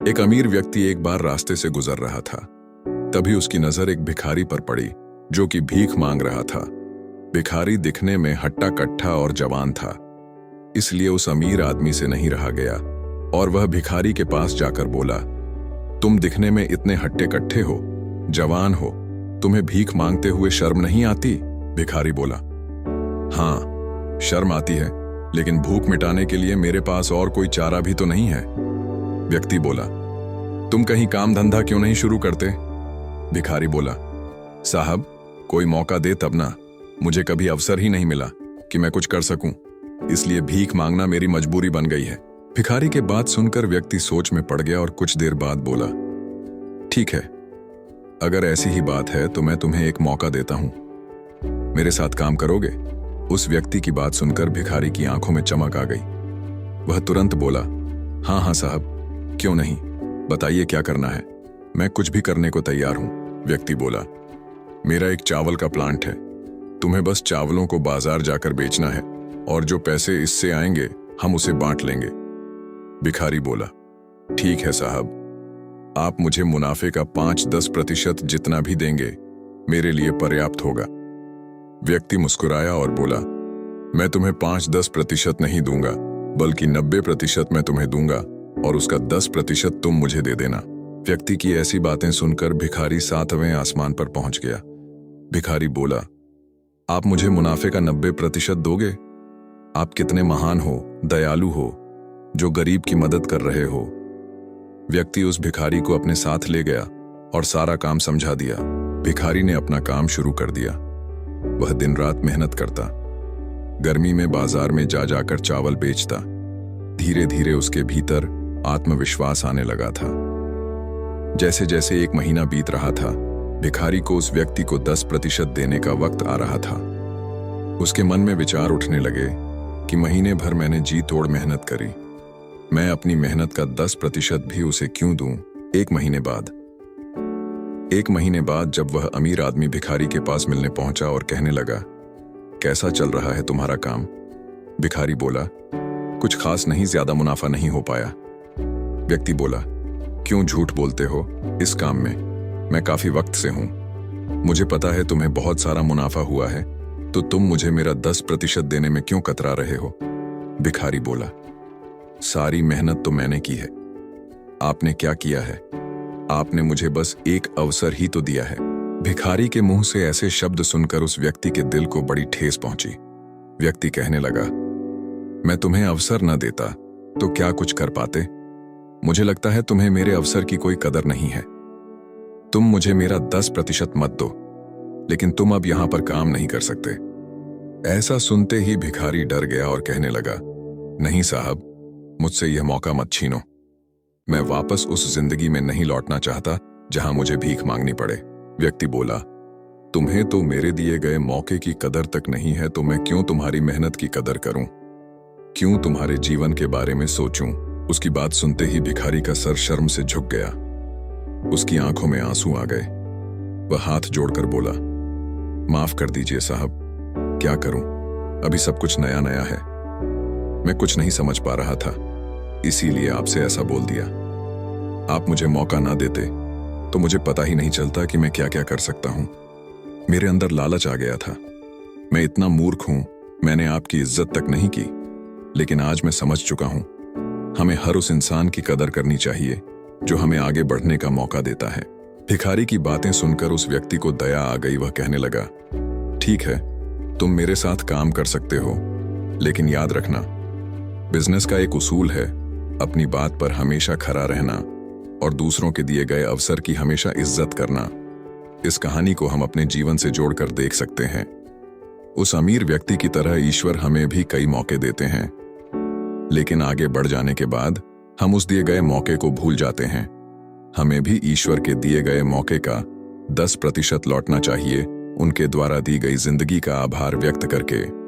एक अमीर व्यक्ति एक बार रास्ते से गुजर रहा था। तभी उसकी नजर एक भिखारी पर पड़ी जो कि भीख मांग रहा था। भिखारी दिखने में हट्टा कट्ठा और जवान था, इसलिए उस अमीर आदमी से नहीं रहा गया और वह भिखारी के पास जाकर बोला, तुम दिखने में इतने हट्टे कट्ठे हो, जवान हो, तुम्हें भीख मांगते हुए शर्म नहीं आती? भिखारी बोला, हाँ शर्म आती है, लेकिन भूख मिटाने के लिए मेरे पास और कोई चारा भी तो नहीं है। व्यक्ति बोला, तुम कहीं काम धंधा क्यों नहीं शुरू करते? भिखारी बोला, साहब कोई मौका दे तब ना, मुझे कभी अवसर ही नहीं मिला कि मैं कुछ कर सकूं, इसलिए भीख मांगना मेरी मजबूरी बन गई है। भिखारी के बात सुनकर व्यक्ति सोच में पड़ गया और कुछ देर बाद बोला, ठीक है, अगर ऐसी ही बात है तो मैं तुम्हें एक मौका देता हूं, मेरे साथ काम करोगे? उस व्यक्ति की बात सुनकर भिखारी की आंखों में चमक आ गई। वह तुरंत बोला, हाँ हाँ साहब, क्यों नहीं, बताइए क्या करना है, मैं कुछ भी करने को तैयार हूं। व्यक्ति बोला, मेरा एक चावल का प्लांट है, तुम्हें बस चावलों को बाजार जाकर बेचना है और जो पैसे इससे आएंगे हम उसे बांट लेंगे। भिखारी बोला, ठीक है साहब, आप मुझे मुनाफे का 5-10% जितना भी देंगे मेरे लिए पर्याप्त होगा। व्यक्ति मुस्कुराया और बोला, मैं तुम्हें 5-10% नहीं दूंगा, बल्कि 90% मैं तुम्हें दूंगा और उसका 10% तुम मुझे दे देना। व्यक्ति की ऐसी बातें सुनकर भिखारी 7वें आसमान पर पहुंच गया। भिखारी बोला, आप मुझे मुनाफे का 90% दोगे? आप कितने महान हो, दयालु हो, जो गरीब की मदद कर रहे हो। व्यक्ति उस भिखारी को अपने साथ ले गया और सारा काम समझा दिया। भिखारी ने अपना काम शुरू कर दिया। वह दिन रात मेहनत करता, गर्मी में बाजार में जा जाकर चावल बेचता। धीरे धीरे उसके भीतर आत्मविश्वास आने लगा था। जैसे जैसे एक महीना बीत रहा था, भिखारी को उस व्यक्ति को 10% देने का वक्त आ रहा था। उसके मन में विचार उठने लगे कि महीने भर मैंने जी तोड़ मेहनत करी, मैं अपनी मेहनत का 10% भी उसे क्यों दूं? एक महीने बाद जब वह अमीर आदमी भिखारी के पास मिलने पहुंचा और कहने लगा, कैसा चल रहा है तुम्हारा काम? भिखारी बोला, कुछ खास नहीं, ज्यादा मुनाफा नहीं हो पाया। व्यक्ति बोला, क्यों झूठ बोलते हो? इस काम में मैं काफी वक्त से हूं, मुझे पता है तुम्हें बहुत सारा मुनाफा हुआ है, तो तुम मुझे मेरा 10% देने में क्यों कतरा रहे हो? भिखारी बोला, सारी मेहनत तो मैंने की है, आपने क्या किया है? आपने मुझे बस एक अवसर ही तो दिया है। भिखारी के मुंह से ऐसे शब्द सुनकर उस व्यक्ति के दिल को बड़ी ठेस पहुंची। व्यक्ति कहने लगा, मैं तुम्हें अवसर न देता तो क्या कुछ कर पाते? मुझे लगता है तुम्हें मेरे अवसर की कोई कदर नहीं है। तुम मुझे मेरा 10% मत दो, लेकिन तुम अब यहां पर काम नहीं कर सकते। ऐसा सुनते ही भिखारी डर गया और कहने लगा, नहीं साहब, मुझसे यह मौका मत छीनो, मैं वापस उस जिंदगी में नहीं लौटना चाहता जहां मुझे भीख मांगनी पड़े। व्यक्ति बोला, तुम्हें तो मेरे दिए गए मौके की कदर तक नहीं है, तो मैं क्यों तुम्हारी मेहनत की कदर करूं, क्यों तुम्हारे जीवन के बारे में सोचूं? उसकी बात सुनते ही भिखारी का सर शर्म से झुक गया, उसकी आंखों में आंसू आ गए। वह हाथ जोड़कर बोला, माफ कर दीजिए साहब, क्या करूं, अभी सब कुछ नया नया है, मैं कुछ नहीं समझ पा रहा था, इसीलिए आपसे ऐसा बोल दिया। आप मुझे मौका ना देते तो मुझे पता ही नहीं चलता कि मैं क्या क्या कर सकता हूं। मेरे अंदर लालच आ गया था, मैं इतना मूर्ख हूं, मैंने आपकी इज्जत तक नहीं की, लेकिन आज मैं समझ चुका हूं, हमें हर उस इंसान की कदर करनी चाहिए जो हमें आगे बढ़ने का मौका देता है। भिखारी की बातें सुनकर उस व्यक्ति को दया आ गई। वह कहने लगा, ठीक है, तुम मेरे साथ काम कर सकते हो, लेकिन याद रखना, बिजनेस का एक उसूल है, अपनी बात पर हमेशा खरा रहना और दूसरों के दिए गए अवसर की हमेशा इज्जत करना। इस कहानी को हम अपने जीवन से जोड़कर देख सकते हैं। उस अमीर व्यक्ति की तरह ईश्वर हमें भी कई मौके देते हैं, लेकिन आगे बढ़ जाने के बाद हम उस दिए गए मौके को भूल जाते हैं। हमें भी ईश्वर के दिए गए मौके का 10% लौटना चाहिए, उनके द्वारा दी गई जिंदगी का आभार व्यक्त करके।